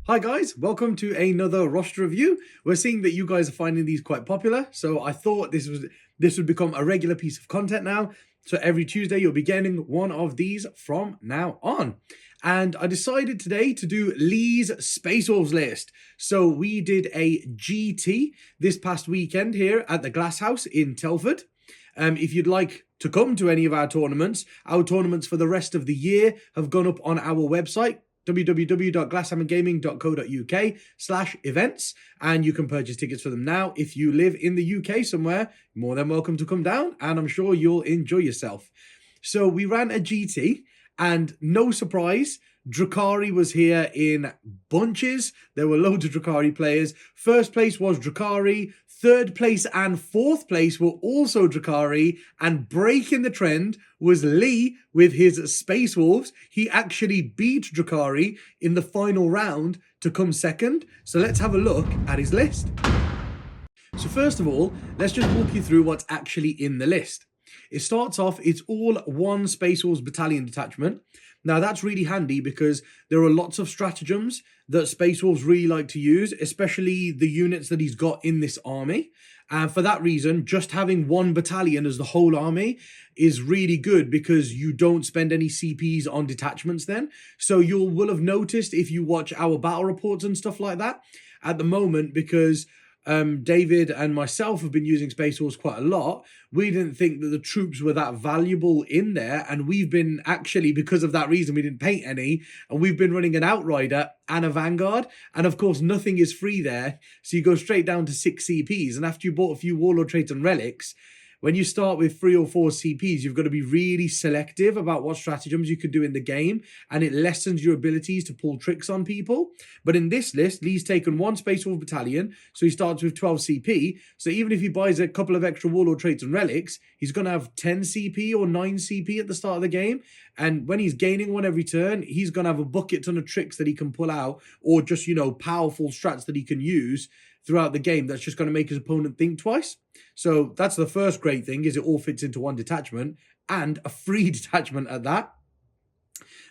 Hi guys, welcome to another roster review. We're seeing that you guys are finding these quite popular, so I thought this would become a regular piece of content now. So every Tuesday you'll be getting one of these from now on. And I decided today to do Lee's Space Wolves list. So we did a GT this past weekend here at the Glass House in Telford. If you'd like to come to any of our tournaments for the rest of the year have gone up on our website, www.glasshammergaming.co.uk/events, and you can purchase tickets for them now. If you live in the UK somewhere, more than welcome to come down, and I'm sure you'll enjoy yourself. So we ran a GT, and no surprise, Drukhari was here in bunches. There were loads of Drukhari players. First place was Drukhari. Third place and fourth place were also Drukhari. And breaking the trend was Lee with his Space Wolves. He actually beat Drukhari in the final round to come second. So let's have a look at his list. So first of all, let's just walk you through what's actually in the list. It starts off, it's all one Space Wolves battalion detachment. Now that's really handy because there are lots of stratagems that Space Wolves really like to use, especially the units that he's got in this army. And for that reason, just having one battalion as the whole army is really good because you don't spend any CPs on detachments then. So you will have noticed if you watch our battle reports and stuff like that at the moment, because David and myself have been using Space Wolves quite a lot. We didn't think that the troops were that valuable in there, and we've been actually, because of that reason, we didn't paint any, and we've been running an Outrider and a Vanguard, and of course nothing is free there, so you go straight down to 6 CPs, and after you bought a few Warlord traits and relics, when you start with 3 or 4 CPs, you've got to be really selective about what stratagems you can do in the game, and it lessens your abilities to pull tricks on people. But in this list, Lee's taken one Space Wolf battalion, so he starts with 12 CP. So even if he buys a couple of extra Warlord traits and relics, he's going to have 10 CP or 9 CP at the start of the game. And when he's gaining one every turn, he's going to have a bucket ton of tricks that he can pull out, or just, powerful strats that he can use throughout the game that's just going to make his opponent think twice. So that's the first great thing, is it all fits into one detachment, and a free detachment at that.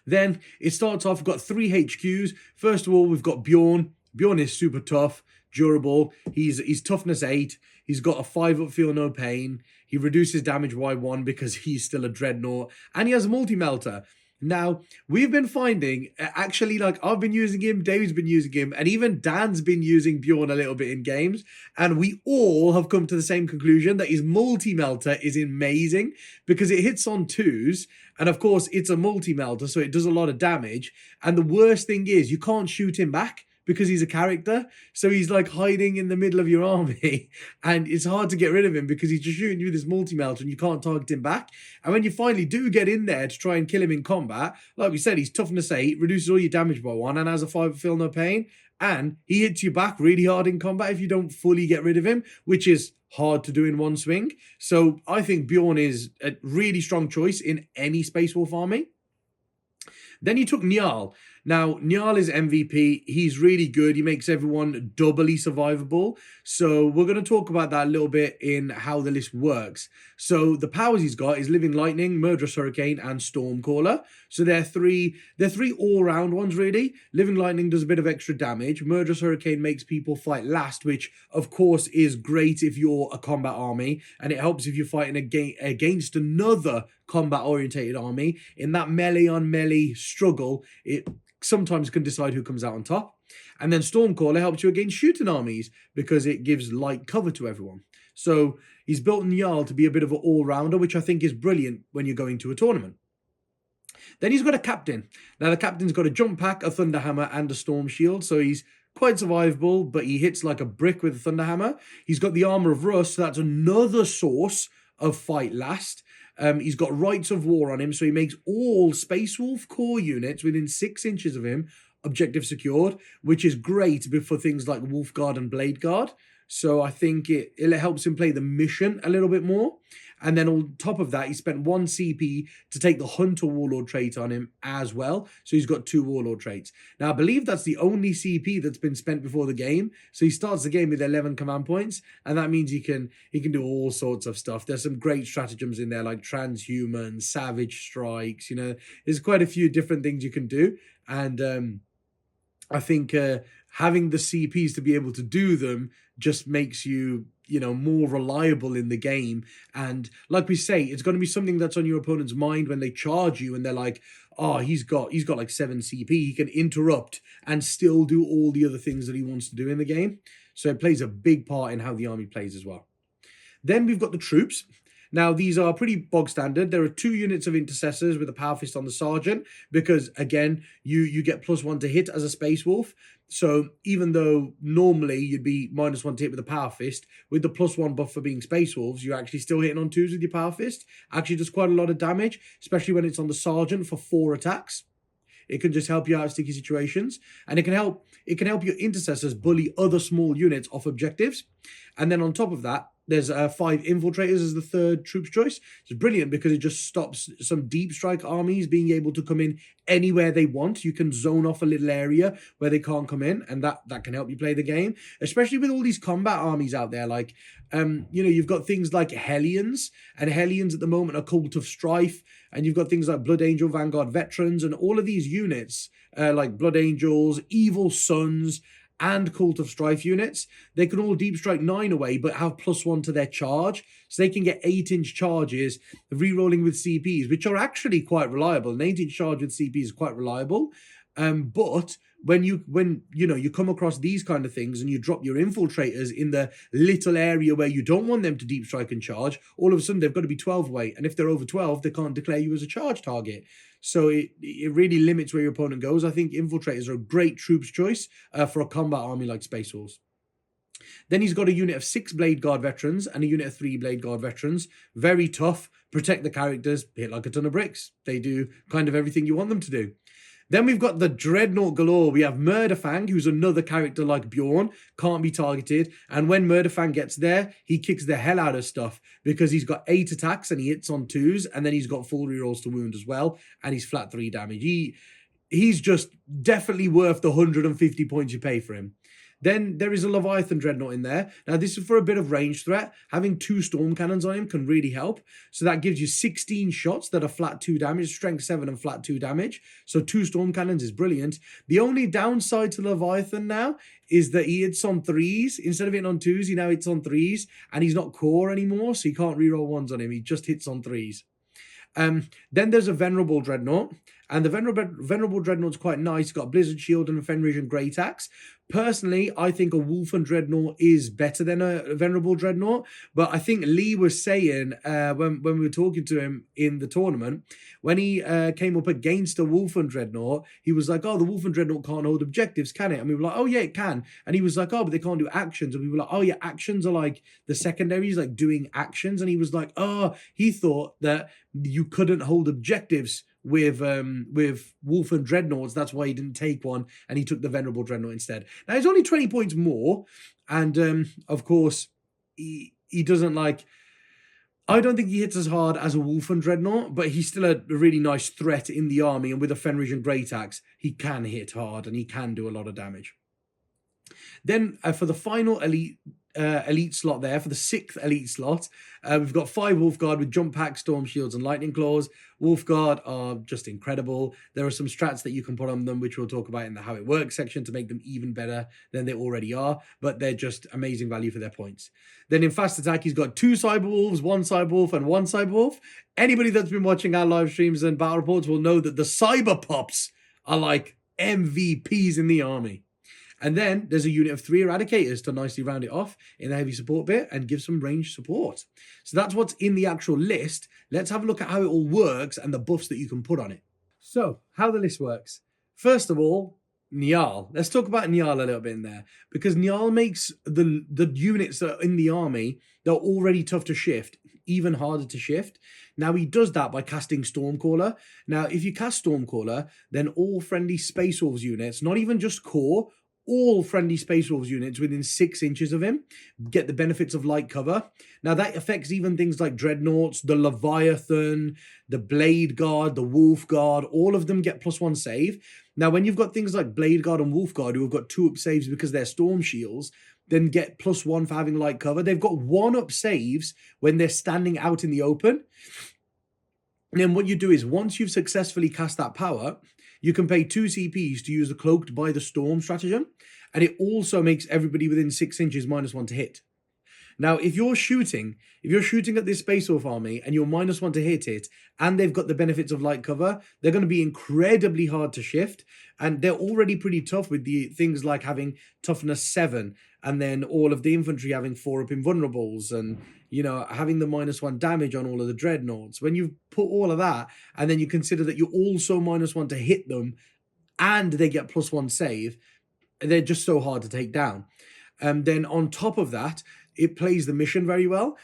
Then it starts off, we've got 3 HQs. First of all, we've got Bjorn. Bjorn is super tough, durable. He's toughness 8. He's got a 5-up feel no pain. He reduces damage by 1 because he's still a dreadnought. And he has a multi-melter. Now, we've been finding, actually, like, I've been using him, David's been using him, and even Dan's been using Bjorn a little bit in games, and we all have come to the same conclusion that his multi-melter is amazing because it hits on 2s, and of course, it's a multi-melter, so it does a lot of damage, and the worst thing is you can't shoot him back because he's a character, so he's like hiding in the middle of your army, and it's hard to get rid of him because he's just shooting you with this multi-melter and you can't target him back. And when you finally do get in there to try and kill him in combat, like we said, he's toughness 8, reduces all your damage by 1, and has a 5 feel no pain, and he hits you back really hard in combat if you don't fully get rid of him, which is hard to do in one swing. So I think Bjorn is a really strong choice in any Space Wolf army. Then you took Njal. Now, Njal is MVP. He's really good. He makes everyone doubly survivable. So we're going to talk about that a little bit in how the list works. So the powers he's got is Living Lightning, Murderous Hurricane, and Stormcaller. So they're three all-round ones, really. Living Lightning does a bit of extra damage. Murderous Hurricane makes people fight last, which, of course, is great if you're a combat army. And it helps if you're fighting against another combat-orientated army. In that melee-on-melee struggle, it sometimes can decide who comes out on top. And then Stormcaller helps you against shooting armies because it gives light cover to everyone. So he's built Njal to be a bit of an all-rounder, which I think is brilliant when you're going to a tournament. Then he's got a captain. Now the captain's got a jump pack, a thunderhammer, and a storm shield. So he's quite survivable, but he hits like a brick with a thunderhammer. He's got the armor of rust, so that's another source of fight last. He's got Rights of War on him, so he makes all Space Wolf core units within 6 inches of him objective secured, which is great for things like Wolf Guard and Blade Guard. So I think it helps him play the mission a little bit more. And then on top of that, he spent 1 CP to take the Hunter Warlord trait on him as well. So he's got 2 Warlord traits. Now, I believe that's the only CP that's been spent before the game. So he starts the game with 11 command points. And that means he can do all sorts of stuff. There's some great stratagems in there like Transhuman, Savage Strikes. There's quite a few different things you can do. And I think having the CPs to be able to do them just makes you, more reliable in the game. And like we say, it's going to be something that's on your opponent's mind when they charge you and they're like, oh, he's got like 7 CP. He can interrupt and still do all the other things that he wants to do in the game. So it plays a big part in how the army plays as well. Then we've got the troops. Now, these are pretty bog standard. There are 2 units of intercessors with a power fist on the sergeant because, again, you get +1 to hit as a Space Wolf. So even though normally you'd be -1 to hit with a power fist, with the +1 buff for being Space Wolves, you're actually still hitting on 2s with your power fist. Actually does quite a lot of damage, especially when it's on the sergeant for 4 attacks. It can just help you out of sticky situations, and it can help your intercessors bully other small units off objectives. And then on top of that, there's 5 infiltrators as the third troops choice. It's brilliant because it just stops some deep strike armies being able to come in anywhere they want. You can zone off a little area where they can't come in, and that can help you play the game, especially with all these combat armies out there. Like, you've got things like Hellions, and Hellions at the moment are Cult of Strife, and you've got things like Blood Angel Vanguard Veterans, and all of these units, like Blood Angels, Evil Sons, and Cult of Strife units, they can all deep strike 9 away, but have +1 to their charge. So they can get 8-inch charges, re-rolling with CPs, which are actually quite reliable. An 8-inch charge with CPs is quite reliable. But when you come across these kind of things and you drop your infiltrators in the little area where you don't want them to deep strike and charge, all of a sudden they've got to be 12 away. And if they're over 12, they can't declare you as a charge target. So it really limits where your opponent goes. I think infiltrators are a great troops choice for a combat army like Space Wolves. Then he's got a unit of 6 Blade Guard veterans and a unit of 3 Blade Guard veterans. Very tough, protect the characters, hit like a ton of bricks. They do kind of everything you want them to do. Then we've got the Dreadnought galore. We have Murderfang, who's another character like Bjorn, can't be targeted. And when Murderfang gets there, he kicks the hell out of stuff because he's got 8 attacks and he hits on 2s, and then he's got full rerolls to wound as well, and he's flat 3 damage. He's just definitely worth the 150 points you pay for him. Then there is a Leviathan Dreadnought in there. Now, this is for a bit of range threat. Having 2 storm cannons on him can really help. So that gives you 16 shots that are flat 2 damage, strength 7 and flat 2 damage. So 2 storm cannons is brilliant. The only downside to Leviathan now is that he hits on 3s. Instead of hitting on 2s, he now hits on 3s. And he's not core anymore, so you can't reroll 1s on him. He just hits on 3s. Then there's a Venerable Dreadnought. And the Venerable Dreadnought's quite nice. It's got a Blizzard Shield and a Fenrisian Great Axe. Personally, I think a Wolfen Dreadnought is better than a Venerable Dreadnought. But I think Lee was saying, when we were talking to him in the tournament, when he came up against a Wolfen Dreadnought, he was like, oh, the Wolfen Dreadnought can't hold objectives, can it? And we were like, oh, yeah, it can. And he was like, oh, but they can't do actions. And we were like, oh, yeah, actions are like the secondaries, like doing actions. And he was like, oh, he thought that you couldn't hold objectives with Wolfen Dreadnoughts. That's why he didn't take one, and he took the Venerable Dreadnought instead. Now, he's only 20 points more, and of course, he doesn't like... I don't think he hits as hard as a Wolfen Dreadnought, but he's still a really nice threat in the army, and with a Fenrisian Great Axe, he can hit hard, and he can do a lot of damage. Then, for the final elite slot there, for the 6th elite slot, we've got 5 Wolfguard with Jump Pack, Storm Shields, and Lightning Claws. Wolfguard are just incredible. There are some strats that you can put on them, which we'll talk about in the How It Works section to make them even better than they already are, but they're just amazing value for their points. Then in fast attack, he's got 2 Cyberwolves, 1 Cyberwolf, and 1 Cyberwolf. Anybody that's been watching our live streams and battle reports will know that the Cyber Pups are like MVPs in the army. And then there's a unit of 3 Eradicators to nicely round it off in the heavy support bit and give some range support. So that's what's in the actual list. Let's have a look at how it all works and the buffs that you can put on it. So, how the list works. First of all, Niall. Let's talk about Niall a little bit in there, because Niall makes the units that are in the army that are already tough to shift even harder to shift. Now, he does that by casting Stormcaller. Now, if you cast Stormcaller, then all friendly Space Wolves units, not even just core, all friendly Space Wolves units within 6 inches of him get the benefits of light cover. Now, that affects even things like Dreadnoughts, the Leviathan, the Blade Guard, the Wolf Guard. All of them get +1 save. Now, when you've got things like Blade Guard and Wolf Guard who have got 2 up saves because they're Storm Shields, then get +1 for having light cover. They've got 1 up saves when they're standing out in the open. And then what you do is, once you've successfully cast that power, you can pay 2 CPs to use the Cloaked by the Storm stratagem, and it also makes everybody within 6 inches -1 to hit. Now, if you're shooting at this Space Wolf army and you're -1 to hit it, and they've got the benefits of light cover, they're going to be incredibly hard to shift, and they're already pretty tough with the things like having toughness 7, and then all of the infantry having 4 up invulnerables, and having the -1 damage on all of the dreadnoughts. When you put all of that, and then you consider that you're also -1 to hit them, and they get +1 save, they're just so hard to take down. Then on top of that, it plays the mission very well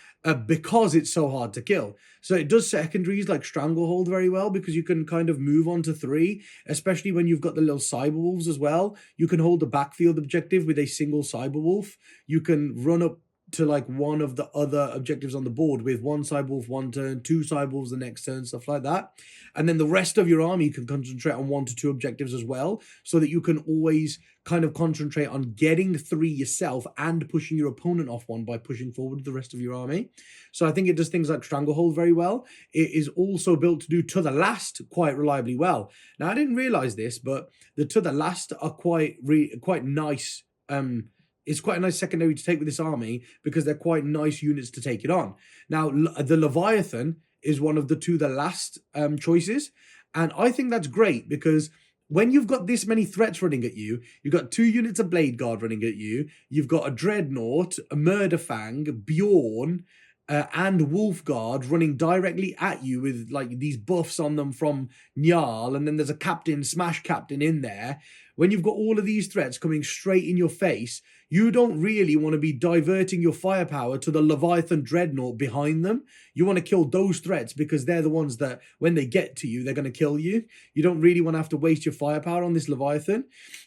because it's so hard to kill. So it does secondaries like Stranglehold very well because you can kind of move on to 3, especially when you've got the little Cyberwolves as well. You can hold the backfield objective with a single Cyberwolf. You can run up to like one of the other objectives on the board with 1 Cyberwolf one turn, 2 Cyberwolves the next turn, stuff like that. And then the rest of your army can concentrate on 1 to 2 objectives as well, so that you can always kind of concentrate on getting 3 yourself and pushing your opponent off 1 by pushing forward the rest of your army. So I think it does things like Stranglehold very well. It is also built to do To the Last quite reliably well. Now, I didn't realize this, but the To the Last are quite nice. It's quite a nice secondary to take with this army because they're quite nice units to take it on. Now, the Leviathan is one of the To the Last choices, and I think that's great because when you've got this many threats running at you, you've got 2 units of Blade Guard running at you, you've got a Dreadnought, a Murderfang, Bjorn, and Wolfguard running directly at you with like these buffs on them from Njal, and then there's a Captain, Smash Captain in there. When you've got all of these threats coming straight in your face, you don't really want to be diverting your firepower to the Leviathan Dreadnought behind them. You want to kill those threats because they're the ones that, when they get to you, they're going to kill you. You don't really want to have to waste your firepower on this Leviathan,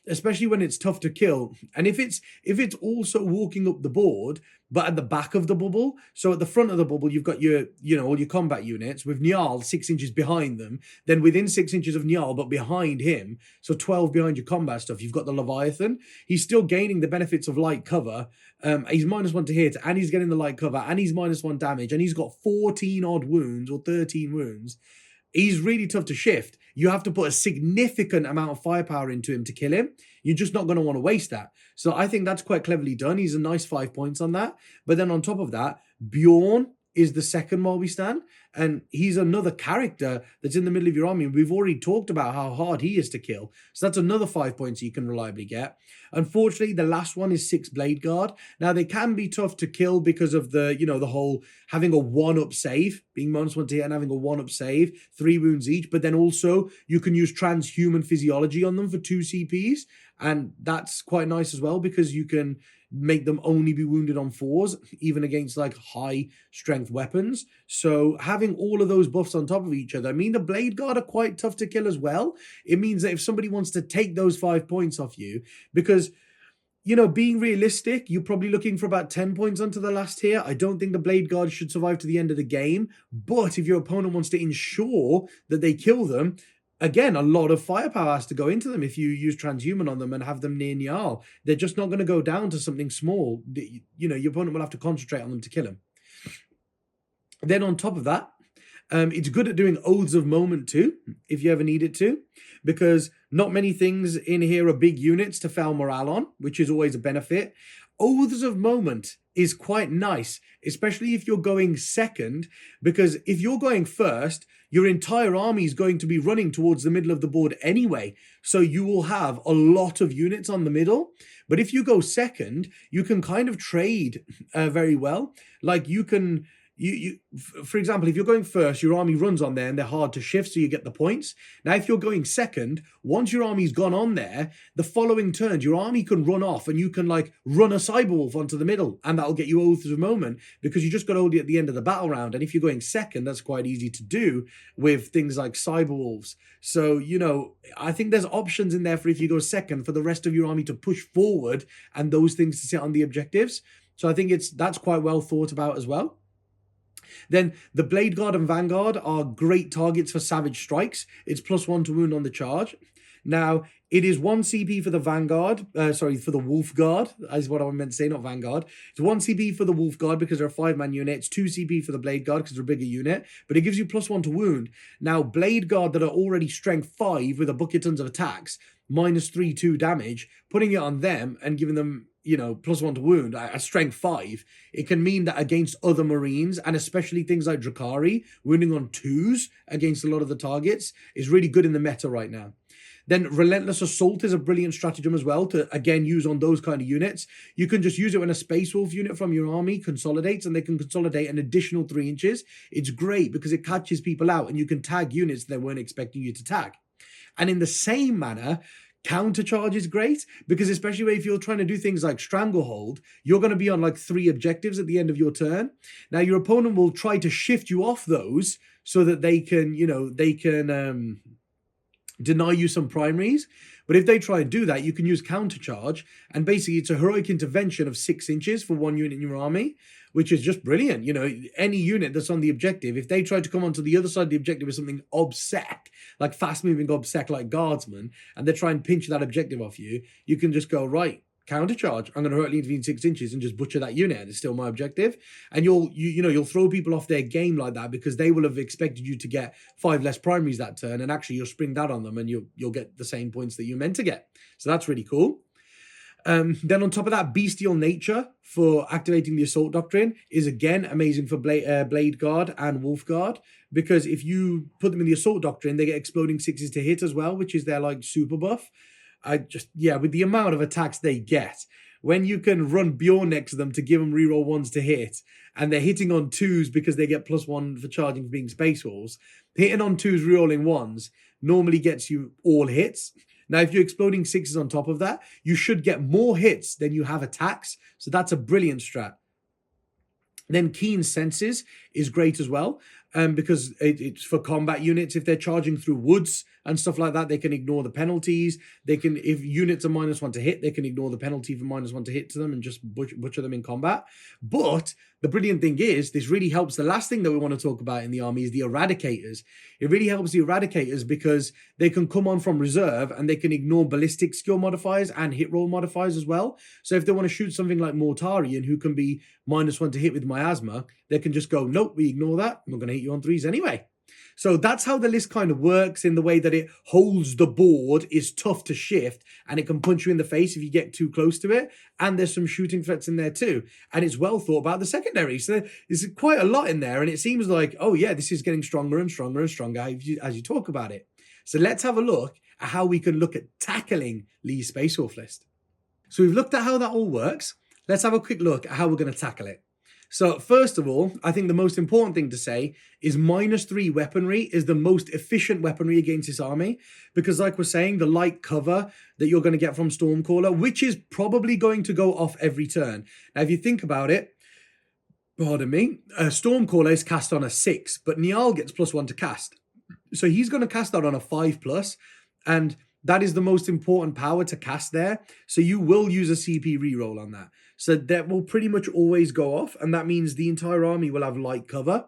especially when it's tough to kill. And if it's also walking up the board, but at the back of the bubble, so at the front of the bubble, you've got your, all your combat units with Njal 6 inches behind them, then within 6 inches of Njal, but behind him, so 12 behind your combat stuff, you've got the Leviathan. He's still gaining the benefits of light cover. He's -1 to hit, and he's getting the light cover, and he's -1 damage, and he's got 14 odd wounds or 13 wounds. He's really tough to shift. You have to put a significant amount of firepower into him to kill him. You're just not going to want to waste that. So I think that's quite cleverly done. He's a nice 5 points on that. But then on top of that, Bjorn is the second while we stand, and he's another character that's in the middle of your army. We've already talked about how hard he is to kill, so that's another 5 points you can reliably get. Unfortunately, the last one is 6 Blade Guard. Now, they can be tough to kill because of the, the whole having a 1-up save, being -1 to hit and having a 1-up save, 3 wounds each, but then also you can use transhuman physiology on them for 2 CPs, and that's quite nice as well because you can make them only be wounded on 4s, even against like high strength weapons. So having all of those buffs on top of each other, I mean, the Blade Guard are quite tough to kill as well. It means that if somebody wants to take those 5 points off you, because, being realistic, you're probably looking for about 10 points onto the last here. I don't think the Blade Guard should survive to the end of the game, but if your opponent wants to ensure that they kill them, again, a lot of firepower has to go into them if you use transhuman on them and have them near Njal. They're just not going to go down to something small. Your opponent will have to concentrate on them to kill him. Then on top of that, it's good at doing Oaths of Moment too, if you ever need it to, because not many things in here are big units to foul morale on, which is always a benefit. Oaths of Moment is quite nice, especially if you're going second, because if you're going first, your entire army is going to be running towards the middle of the board anyway. So you will have a lot of units on the middle. But if you go second, you can kind of trade very well. Like you can... for example, if you're going first, your army runs on there and they're hard to shift, so you get the points. Now, if you're going second, once your army's gone on there, the following turns, your army can run off and you can like run a Cyberwolf onto the middle, and that'll get you Oaths of Moment because you just got Oldie at the end of the battle round. And if you're going second, that's quite easy to do with things like Cyberwolves. So, I think there's options in there for if you go second for the rest of your army to push forward and those things to sit on the objectives. So I think that's quite well thought about as well. Then the Blade Guard and Vanguard are great targets for savage strikes. It's +1 to wound on the charge. Now, it is 1 CP for the Vanguard, for the Wolf Guard, is what I meant to say, not Vanguard. It's 1 CP for the Wolf Guard because they're a 5-man unit. It's 2 CP for the Blade Guard because they're a bigger unit, but it gives you +1 to wound. Now, Blade Guard that are already strength 5 with a bucket tons of attacks, -3/2 damage, putting it on them and giving them, you know, +1 to wound at strength 5, it can mean that against other Marines, and especially things like Drakari, wounding on 2s against a lot of the targets is really good in the meta right now. Then Relentless Assault is a brilliant stratagem as well to, again, use on those kind of units. You can just use it when a Space Wolf unit from your army consolidates, and they can consolidate an additional 3 inches. It's great because it catches people out, and you can tag units they weren't expecting you to tag. And in the same manner, Countercharge is great because especially if you're trying to do things like Stranglehold, you're going to be on like 3 objectives at the end of your turn. Now, your opponent will try to shift you off those so that they can, you know, deny you some primaries. But if they try and do that, you can use Countercharge, and basically it's a heroic intervention of 6 inches for 1 unit in your army, which is just brilliant. You know, any unit that's on the objective, if they try to come onto the other side of the objective with something obsec, like fast-moving obsec like Guardsman, and they try and pinch that objective off you, you can just go, right, Countercharge, I'm going to heroically intervene 6 inches and just butcher that unit, and it's still my objective. And you'll throw people off their game like that because they will have expected you to get 5 less primaries that turn, and actually you'll spring that on them and you'll get the same points that you meant to get. So that's really cool. Then on top of that, Bestial Nature for activating the Assault Doctrine is again amazing for Blade Guard and Wolf Guard, because if you put them in the Assault Doctrine, they get exploding 6s to hit as well, which is their like super buff. With the amount of attacks they get, when you can run Bjorn next to them to give them reroll 1s to hit, and they're hitting on 2s because they get +1 for charging for being Space Wolves, hitting on 2s, rerolling 1s normally gets you all hits. Now, if you're exploding 6s on top of that, you should get more hits than you have attacks. So that's a brilliant strat. Then Keen Senses is great as well, because it's for combat units. If they're charging through woods and stuff like that, they can ignore the penalties. They can, if units are -1 to hit, they can ignore the penalty for -1 to hit to them and just butcher them in combat. But the brilliant thing is, this really helps. The last thing that we want to talk about in the army is the Eradicators. It really helps the Eradicators because they can come on from reserve and they can ignore ballistic skill modifiers and hit roll modifiers as well. So if they want to shoot something like Mortarion, who can be -1 to hit with miasma, they can just go, nope, we ignore that. We're going to hit you on 3s anyway. So that's how the list kind of works, in the way that it holds the board, is tough to shift, and it can punch you in the face if you get too close to it. And there's some shooting threats in there too. And it's well thought about the secondary. So there's quite a lot in there. And it seems like, oh yeah, this is getting stronger and stronger and stronger as you talk about it. So let's have a look at how we can look at tackling Lee's Space Wolf list. So we've looked at how that all works. Let's have a quick look at how we're going to tackle it. So first of all, I think the most important thing to say is -3 weaponry is the most efficient weaponry against this army, because like we're saying, the light cover that you're going to get from Stormcaller, which is probably going to go off every turn. Now, if you think about it, pardon me, Stormcaller is cast on a 6, but Niall gets +1 to cast. So he's going to cast that on a 5+, and that is the most important power to cast there. So you will use a CP reroll on that. So that will pretty much always go off. And that means the entire army will have light cover.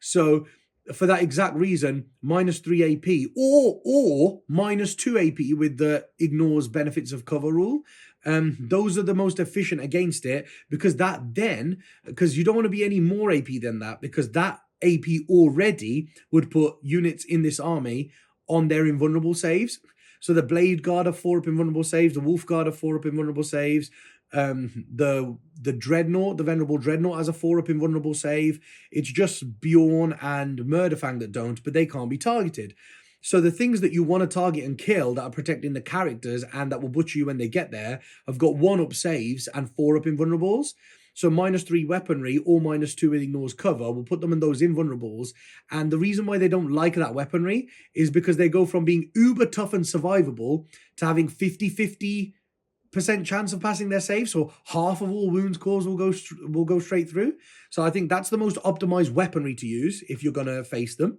So for that exact reason, -3 AP or -2 AP with the ignores benefits of cover rule. Those are the most efficient against it, because you don't want to be any more AP than that, because that AP already would put units in this army on their invulnerable saves. So the Blade Guard are 4-up invulnerable saves, the Wolf Guard are 4-up invulnerable saves, the Dreadnought, the Venerable Dreadnought has a 4-up invulnerable save. It's just Bjorn and Murderfang that don't, but they can't be targeted. So the things that you want to target and kill that are protecting the characters and that will butcher you when they get there have got 1-up saves and 4-up invulnerables. So -3 weaponry or -2 with ignores cover will put them in those invulnerables. And the reason why they don't like that weaponry is because they go from being uber tough and survivable to having 50-50% chance of passing their save. So half of all wounds caused will go straight through. So I think that's the most optimized weaponry to use if you're going to face them.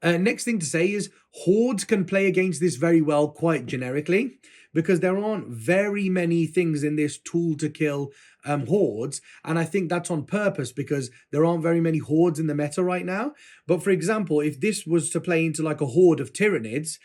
Next thing to say is hordes can play against this very well quite generically, because there aren't very many things in this tool to kill hordes. And I think that's on purpose, because there aren't very many hordes in the meta right now. But for example, if this was to play into like a horde of Tyranids,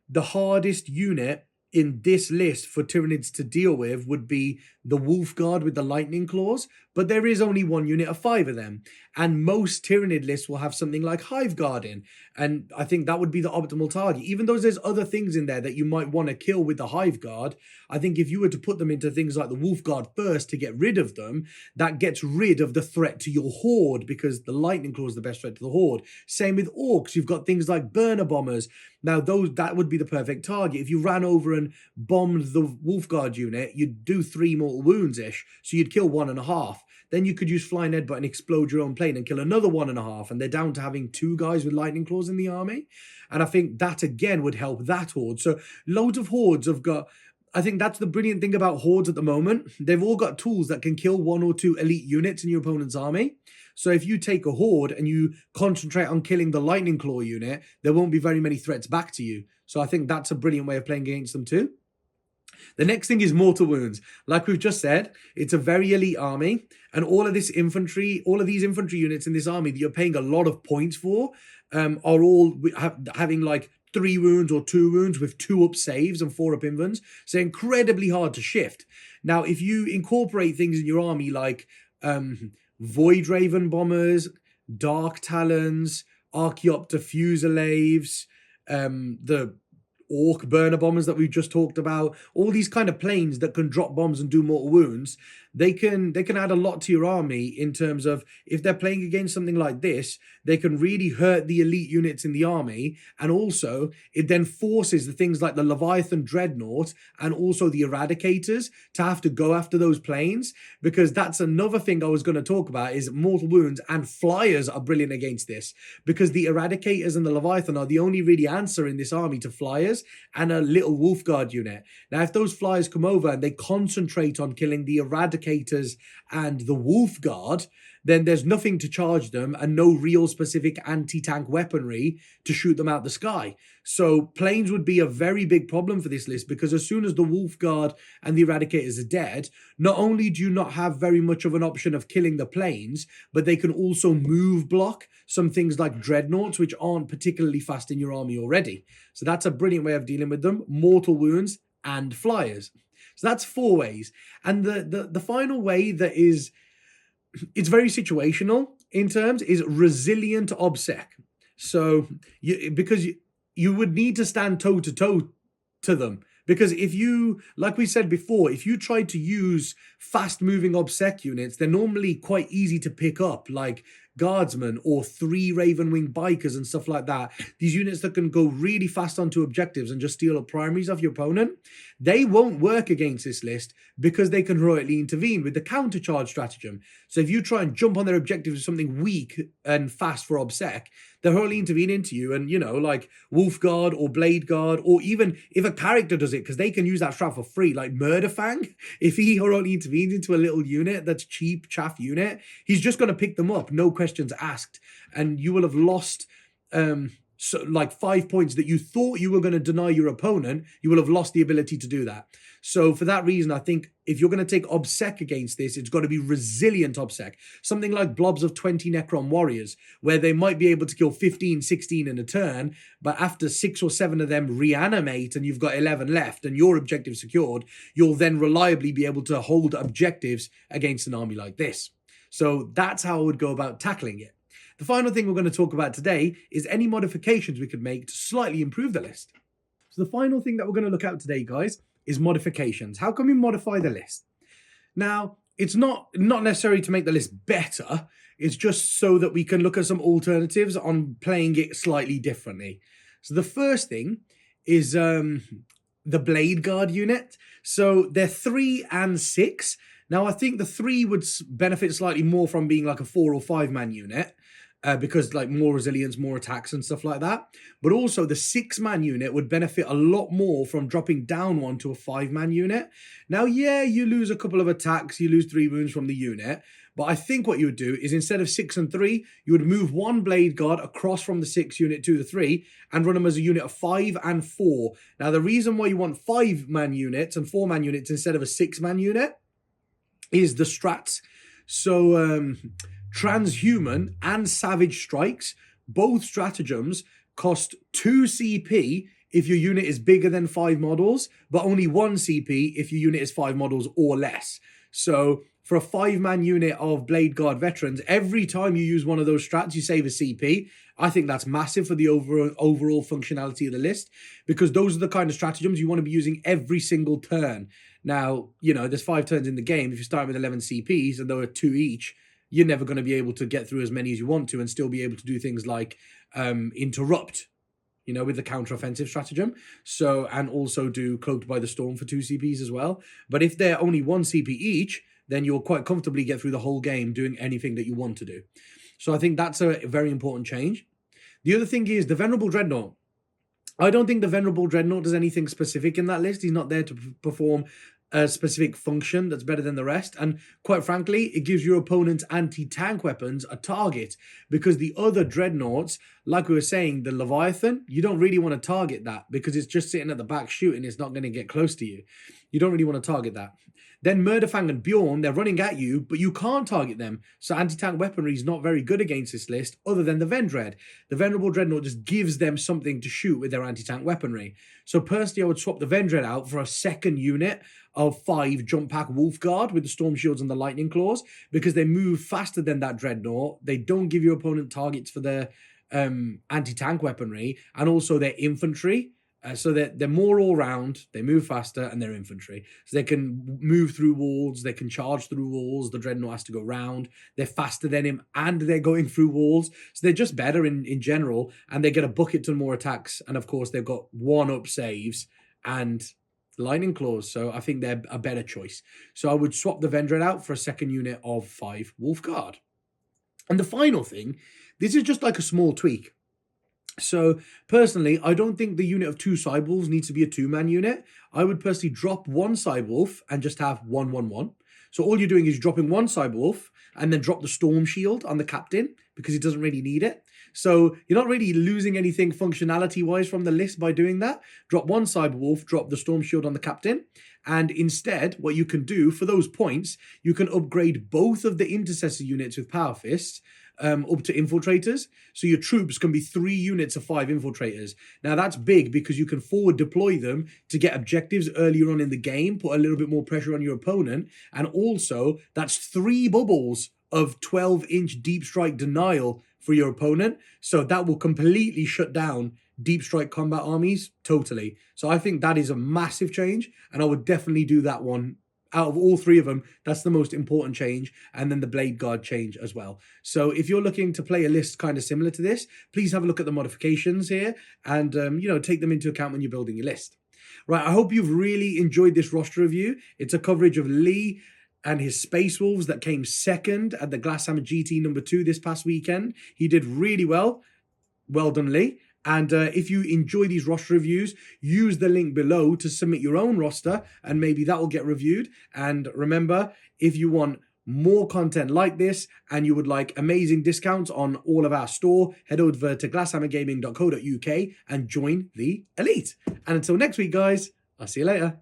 the hardest unit in this list for Tyranids to deal with would be the Wolf Guard with the Lightning Claws, but there is only one unit of 5 of them, and most Tyranid lists will have something like Hive Guard in, and I think that would be the optimal target. Even though there's other things in there that you might want to kill with the Hive Guard, I think if you were to put them into things like the Wolf Guard first to get rid of them, that gets rid of the threat to your Horde, because the Lightning Claw is the best threat to the Horde. Same with Orcs, you've got things like Burner Bombers. Now, that would be the perfect target. If you ran over and bombed the Wolf Guard unit, you'd do 3 mortal wounds-ish, so you'd kill 1.5. Then you could use Flying Headbutt and explode your own plane and kill another 1.5, and they're down to having 2 guys with Lightning Claws in the army. And I think that, again, would help that Horde. So loads of Hordes have got... I think that's the brilliant thing about Hordes at the moment. They've all got tools that can kill 1 or 2 elite units in your opponent's army. So if you take a Horde and you concentrate on killing the Lightning Claw unit, there won't be very many threats back to you. So I think that's a brilliant way of playing against them too. The next thing is Mortal Wounds. Like we've just said, it's a very elite army, and all of these infantry units in this army that you're paying a lot of points for are all having like 3 wounds or 2 wounds with 2 up saves and 4 up invulns. So incredibly hard to shift. Now, if you incorporate things in your army like Void Raven Bombers, Dark Talons, Archaeopter Fuselaves, the Orc Burner Bombers that we've just talked about, all these kind of planes that can drop bombs and do mortal wounds, they can add a lot to your army in terms of, if they're playing against something like this, they can really hurt the elite units in the army. And also it then forces the things like the Leviathan Dreadnought and also the Eradicators to have to go after those planes, because that's another thing I was going to talk about, is mortal wounds and flyers are brilliant against this, because the Eradicators and the Leviathan are the only really answer in this army to flyers and a little Wolf Guard unit. Now, if those flyers come over and they concentrate on killing the Eradicators and the Wolf Guard, then there's nothing to charge them and no real specific anti-tank weaponry to shoot them out the sky. So planes would be a very big problem for this list, because as soon as the Wolf Guard and the Eradicators are dead, not only do you not have very much of an option of killing the planes, but they can also move block some things like Dreadnoughts, which aren't particularly fast in your army already. So that's a brilliant way of dealing with them. Mortal Wounds and flyers. So that's 4 ways. And the final way that is, it's very situational in terms, is Resilient OBSEC. So because you would need to stand toe-to-toe to them. Because if you, like we said before, if you try to use fast-moving OBSEC units, they're normally quite easy to pick up, like Guardsmen or 3 Ravenwing Bikers and stuff like that. These units that can go really fast onto objectives and just steal up primaries off your opponent, they won't work against this list because they can heroically intervene with the countercharge stratagem. So if you try and jump on their objectives with something weak and fast for OBSEC, they'll heroically intervene into you, and, you know, like Wolf Guard or Blade Guard, or even if a character does it, because they can use that strat for free, like Murderfang, if he heroically intervenes into a little unit that's cheap chaff unit, he's just going to pick them up, no questions asked, and you will have lost like 5 points that you thought you were going to deny your opponent. You will have lost the ability to do that. So for that reason, I think if you're going to take OBSEC against this, it's got to be Resilient OBSEC. Something like blobs of 20 Necron Warriors, where they might be able to kill 15, 16 in a turn, but after 6 or 7 of them reanimate and you've got 11 left and your objective secured, you'll then reliably be able to hold objectives against an army like this. So that's how I would go about tackling it. The final thing we're going to talk about today is any modifications we could make to slightly improve the list. So the final thing that we're going to look at today, guys, is modifications. How can we modify the list? Now, it's not necessarily to make the list better. It's just so that we can look at some alternatives on playing it slightly differently. So the first thing is the Blade Guard unit. So they're 3 and 6. Now, I think the 3 would benefit slightly more from being like a 4 or 5 man unit. Because like more resilience, more attacks and stuff like that. But also the 6-man unit would benefit a lot more from dropping down 1 to a 5-man unit. Now, yeah, you lose a couple of attacks, you lose 3 wounds from the unit. But I think what you would do is, instead of 6 and 3, you would move 1 Blade Guard across from the 6 unit to the 3 and run them as a unit of 5 and 4. Now, the reason why you want 5-man units and 4-man units instead of a 6-man unit is the strats. So, Transhuman and Savage Strikes, both stratagems, cost 2 CP if your unit is bigger than 5 models, but only 1 CP if your unit is 5 models or less. So for a 5-man unit of Blade Guard veterans, every time you use one of those strats, you save a CP. I think that's massive for the overall functionality of the list, because those are the kind of stratagems you want to be using every single turn. Now, you know, there's 5 turns in the game. If you start with 11 CPs and there are 2 each, you're never going to be able to get through as many as you want to and still be able to do things like interrupt, you know, with the counter-offensive stratagem. So, and also do Cloaked by the Storm for 2 CPs as well. But if they're only 1 CP each, then you'll quite comfortably get through the whole game doing anything that you want to do. So I think that's a very important change. The other thing is the Venerable Dreadnought. I don't think the Venerable Dreadnought does anything specific in that list. He's not there to perform a specific function that's better than the rest. And quite frankly, it gives your opponent's anti-tank weapons a target, because the other Dreadnoughts, like we were saying, the Leviathan, you don't really want to target that because it's just sitting at the back shooting. It's not going to get close to you. You don't really want to target that. Then Murderfang and Bjorn, they're running at you, but you can't target them. So anti-tank weaponry is not very good against this list, other than the Vendread. The Venerable Dreadnought just gives them something to shoot with their anti-tank weaponry. So personally, I would swap the Vendread out for a second unit of 5 jump pack Wolf Guard with the Storm Shields and the Lightning Claws, because they move faster than that Dreadnought. They don't give your opponent targets for their anti-tank weaponry, and also their infantry. So they're more all-round, they move faster, and they're infantry. So they can move through walls, they can charge through walls, the Dreadnought has to go round, they're faster than him, and they're going through walls. So they're just better in general, and they get a bucket ton more attacks, and of course they've got 1-up saves and Lightning Claws, so I think they're a better choice. So I would swap the Vendread out for a second unit of 5 Wolf Guard. And the final thing, this is just like a small tweak. So personally, I don't think the unit of 2 Cybwolves needs to be a 2-man unit. I would personally drop 1 Cybwolf and just have 1/1/1. So all you're doing is dropping 1 Cybwolf and then drop the Storm Shield on the captain, because he doesn't really need it. So you're not really losing anything functionality-wise from the list by doing that. Drop 1 Cybwolf, drop the Storm Shield on the captain, and instead, what you can do for those points, you can upgrade both of the Intercessor units with Power Fists up to Infiltrators. So your troops can be 3 units of 5 Infiltrators. Now that's big because you can forward deploy them to get objectives earlier on in the game, put a little bit more pressure on your opponent, and also that's 3 bubbles of 12-inch deep strike denial for your opponent. So that will completely shut down deep strike combat armies totally. So I think that is a massive change, and I would definitely do that one. Out of all 3 of them, that's the most important change, and then the Blade Guard change as well. So if you're looking to play a list kind of similar to this, please have a look at the modifications here and, you know, take them into account when you're building your list. Right, I hope you've really enjoyed this roster review. It's a coverage of Lee and his Space Wolves that came second at the Glasshammer GT #2 this past weekend. He did really well. Well done, Lee. And if you enjoy these roster reviews, use the link below to submit your own roster, and maybe that will get reviewed. And remember, if you want more content like this and you would like amazing discounts on all of our store, head over to glasshammergaming.co.uk and join the elite. And until next week, guys, I'll see you later.